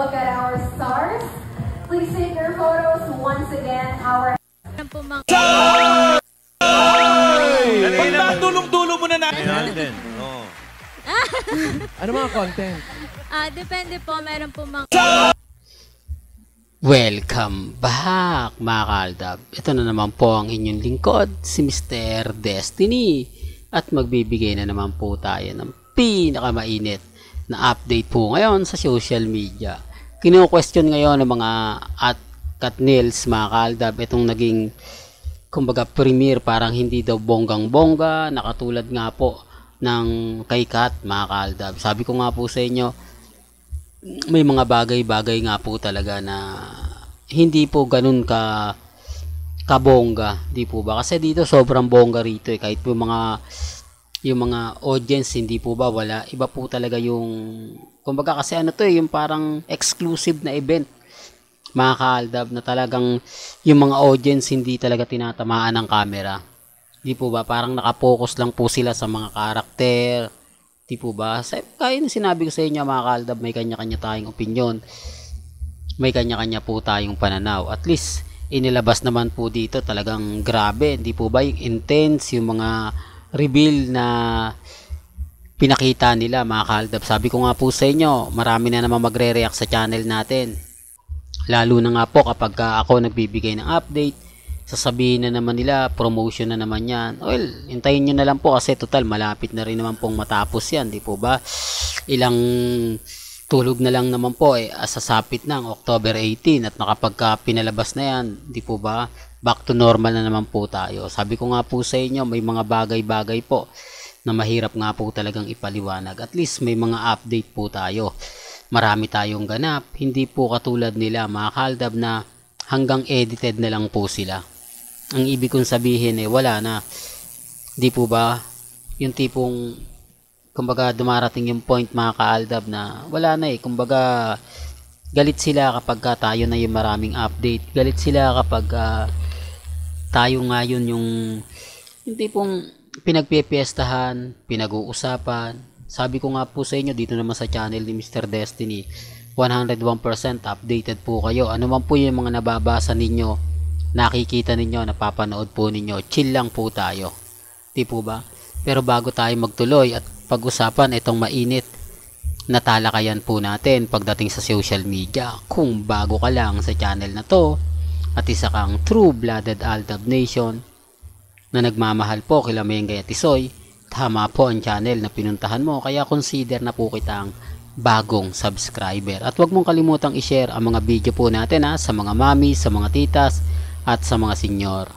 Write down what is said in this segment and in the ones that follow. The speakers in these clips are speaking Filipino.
look at our stars. Please take your photos once again. Our Pagtatulong-tulong muna natin. Ano mga content? Depende po, meron po mga... Welcome back mga kaaldab. Ito na naman po ang inyong lingkod, si Mr. Destiny. At magbibigay na naman po tayo ng pinakamainit na update po ngayon sa social media. Kino-question ngayon ng mga Katnils mga kaaldab itong naging kumbaga premiere, parang hindi daw bonggang-bongga, nakatulad nga po ng kay Kat mga kaaldab. Sabi ko nga po sa inyo, may mga bagay-bagay nga po talaga na hindi po ganun kabongga, di po ba? Kasi dito sobrang bongga rito kahit po yung mga audience hindi po ba wala, iba po talaga yung kumbaga kasi ano to yung parang exclusive na event mga kaaldab na talagang yung mga audience hindi talaga tinatamaan ng camera, di po ba? Parang nakapokus lang po sila sa mga karakter. Di po ba? Kaya na sinabi ko sa inyo mga kaaldab, may kanya-kanya tayong opinion. May kanya-kanya po tayong pananaw. At least, inilabas naman po dito talagang grabe. Di po ba? Yung intense, yung mga reveal na pinakita nila mga kaaldab. Sabi ko nga po sa inyo, marami na naman magre-react sa channel natin. Lalo na nga po kapag ako nagbibigay ng update. Sasabihin na naman nila, promotion na naman yan. Well, hintayin nyo na lang po kasi total malapit na rin naman pong matapos yan, di po ba? Ilang tulog na lang naman po sasapit ng October 18 at nakapagka pinalabas na yan, di po ba? Back to normal na naman po tayo. Sabi ko nga po sa inyo, may mga bagay-bagay po na mahirap nga po talagang ipaliwanag. At least may mga update po tayo. Marami tayong ganap, hindi po katulad nila mga kaaldab na hanggang edited na lang po sila. Ang ibig kong sabihin wala na. Di po ba? Yung tipong kumbaga dumarating yung point mga kaaldab na wala na kumbaga galit sila kapag tayo na yung maraming update. Galit sila kapag tayo ngayon yung tipong pinagpipiestahan, pinag-uusapan. Sabi ko nga po sa inyo dito naman sa channel ni Mr. Destiny, 101% updated po kayo. Ano man po yung mga nababasa ninyo, nakikita ninyo, napapanood po ninyo, chill lang po tayo. Di po ba? Pero bago tayo magtuloy at pag-usapan itong mainit na talakayan po natin pagdating sa social media, kung bago ka lang sa channel na to at isa kang true-blooded Aldab Nation na nagmamahal po kila Mengay at Tisoy, tama po ang channel na pinuntahan mo, kaya consider na po kitang bagong subscriber. At huwag mong kalimutang i-share ang mga video po natin sa mga mami, sa mga titas, at sa mga senyor.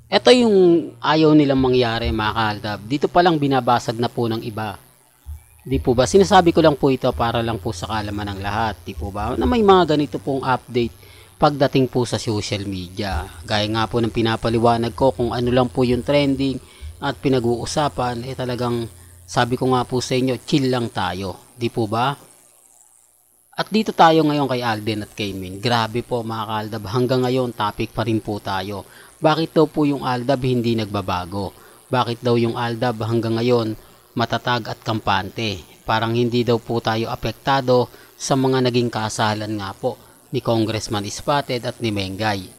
Ito yung ayaw nilang mangyari mga kaaldab. Dito palang binabasag na po ng iba. Di po ba? Sinasabi ko lang po ito para lang po sa kaalaman ng lahat. Di po ba? Na may mga ganito pong update pagdating po sa social media. Gaya nga po ng pinapaliwanag ko kung ano lang po yung trending at pinag-uusapan. Talagang sabi ko nga po sa inyo, chill lang tayo. Di po ba? At dito tayo ngayon kay Alden at kay Min. Grabe po mga kaaldab, hanggang ngayon topic pa rin po tayo. Bakit daw po yung Aldab hindi nagbabago? Bakit daw yung Aldab hanggang ngayon matatag at kampante? Parang hindi daw po tayo apektado sa mga naging kasalan nga po ni Congressman Spotted at ni Mengay.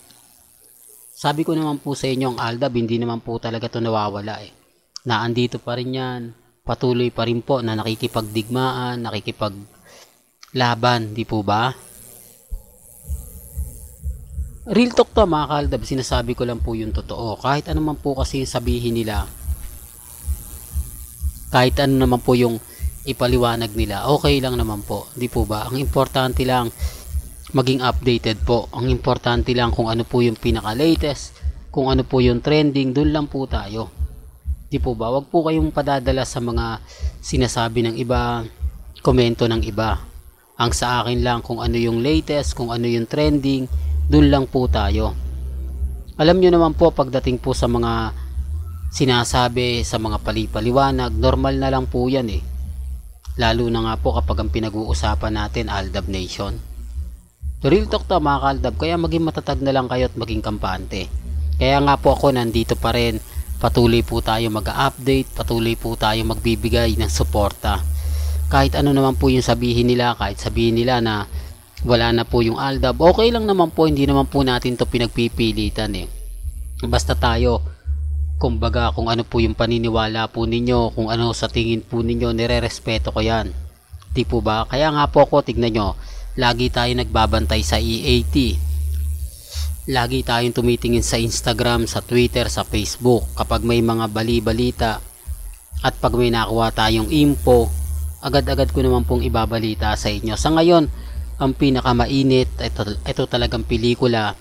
Sabi ko naman po sa inyo, ang Aldab hindi naman po talaga ito nawawala Naandito pa rin yan. Patuloy pa rin po na nakikipagdigmaan, nakikipaglaban, di po ba? Real talk to mga kaaldab, sinasabi ko lang po yung totoo. Kahit ano man po kasi sabihin nila, kahit ano naman po yung ipaliwanag nila, okay lang naman po, di po ba? Ang importante lang maging updated po. Ang importante lang kung ano po yung pinaka-latest, kung ano po yung trending, dun lang po tayo. Di po ba? Wag po kayong padadala sa mga sinasabi ng iba, komento ng iba. Ang sa akin lang kung ano yung latest, kung ano yung trending, dun lang po tayo. Alam nyo naman po pagdating po sa mga sinasabi, sa mga palipaliwanag, normal na lang po yan Lalo na nga po kapag ang pinag-uusapan natin, Aldab Nation. Real talk to mga kaaldab, kaya maging matatag na lang kayo at maging kampante. Kaya nga po ako nandito pa rin. Patuloy po tayo mag-update, patuloy po tayo magbibigay ng suporta. Kahit ano naman po yung sabihin nila, kahit sabihin nila na wala na po yung Aldab, okay lang naman po, hindi naman po natin to pinagpipilitan eh. Basta tayo, kumbaga kung ano po yung paniniwala po ninyo, kung ano sa tingin po ninyo, nire-respeto ko yan. Di po ba? Kaya nga po ako, tignan nyo, lagi tayo nagbabantay sa EAT. Lagi tayong tumitingin sa Instagram, sa Twitter, sa Facebook. Kapag may mga bali-balita at pag may nakuha tayong info, agad-agad ko naman pong ibabalita sa inyo. Sa ngayon, ang pinakamainit, ito talagang pelikula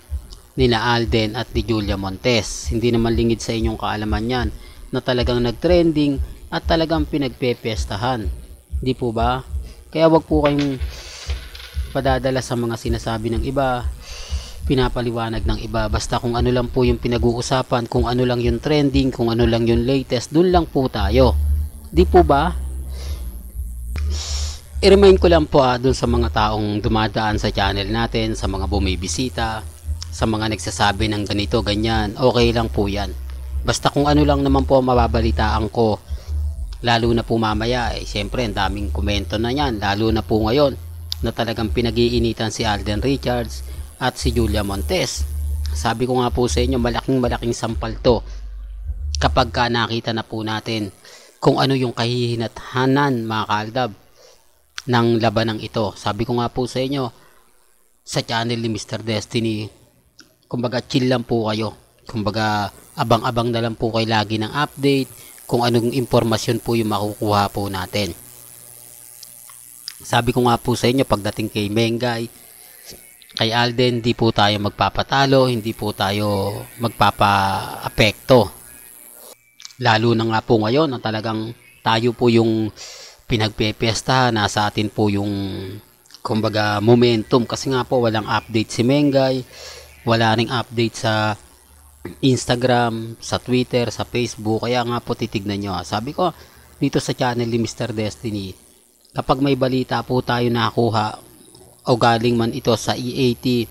ni na Alden at ni Julia Montes. Hindi naman lingid sa inyong kaalaman yan na talagang nagtrending at talagang pinagpepiestahan. Di po ba? Kaya wag po kayong padadala sa mga sinasabi ng iba, pinapaliwanag ng iba. Basta kung ano lang po yung pinag-uusapan, kung ano lang yung trending, kung ano lang yung latest, dun lang po tayo. Di po ba? I-remind ko lang po dun sa mga taong dumadaan sa channel natin, sa mga bumibisita, sa mga nagsasabi ng ganito, ganyan, okay lang po yan. Basta kung ano lang naman po mababalitaan ko, lalo na po mamaya, siyempre ang daming komento na yan, lalo na po ngayon, na talagang pinag-iinitan si Alden Richards at si Julia Montes. Sabi ko nga po sa inyo, malaking sampal to kapag ka nakita na po natin kung ano yung kahihinathanan, mga kaaldab, ng labanang ito. Sabi ko nga po sa inyo, sa channel ni Mr. Destiny, kumbaga chill lang po kayo, kumbaga abang-abang na lang po kayo lagi ng update, kung anong impormasyon po yung makukuha po natin. Sabi ko nga po sa inyo, pagdating kay Mengay, kay Alden, hindi po tayo magpapatalo, hindi po tayo magpapa-apekto. Lalo na nga po ngayon na talagang tayo po yung pinagpepiesta, nasa atin po yung kumbaga momentum, kasi nga po walang update si Mengay, wala ring update sa Instagram, sa Twitter, sa Facebook. Kaya nga po titignan nyo. Sabi ko dito sa channel ni Mr. Destiny, kapag may balita po tayo nakuha o galing man ito sa EAT,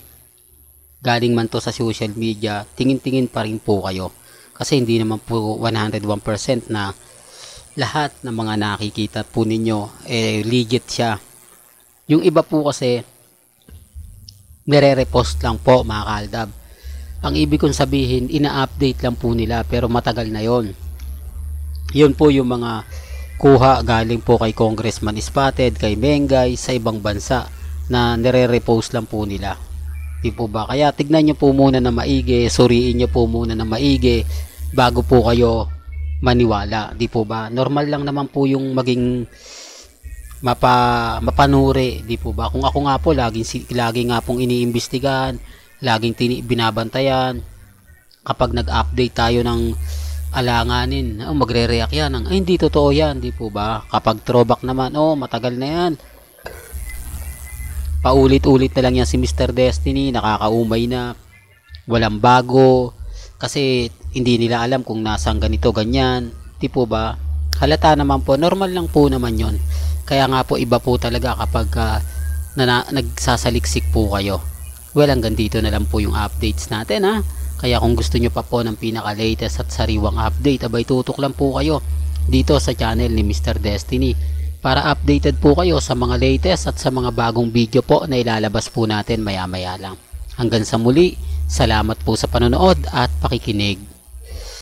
galing man to sa social media, tingin-tingin pa rin po kayo. Kasi hindi naman po 101% na lahat ng mga nakikita po ninyo legit siya. Yung iba po kasi nire-repost lang po, mga kaaldab. Ang ibig kong sabihin, ina-update lang po nila pero matagal na yon. Yun po yung mga kuha galing po kay Congressman Spotted, kay Mengay, sa ibang bansa na nire-repost lang po nila. Di po ba? Kaya tignan nyo po muna na maigi, suriin nyo po muna na maigi bago po kayo maniwala. Di po ba? Normal lang naman po yung maging mapanuri. Di po ba? Kung ako nga po, lagi nga pong iniimbestigahan, laging binabantayan. Kapag nag-update tayo ng alanganin, magre-react yan ng, hindi totoo yan. Di po ba? Kapag throwback naman, matagal na yan. Paulit-ulit na lang yan si Mr. Destiny, nakakaumay na, walang bago, kasi hindi nila alam kung nasang ganito, ganyan. Di po ba? Halata naman po, normal lang po naman yon. Kaya nga po, iba po talaga kapag nagsasaliksik po kayo. Well, hanggang dito na lang po yung updates natin, ha. Kaya kung gusto nyo pa po ng pinaka-latest at sariwang update, abay tutok lang po kayo dito sa channel ni Mr. Destiny para updated po kayo sa mga latest at sa mga bagong video po na ilalabas po natin maya-maya lang. Hanggang sa muli, salamat po sa panonood at pakikinig.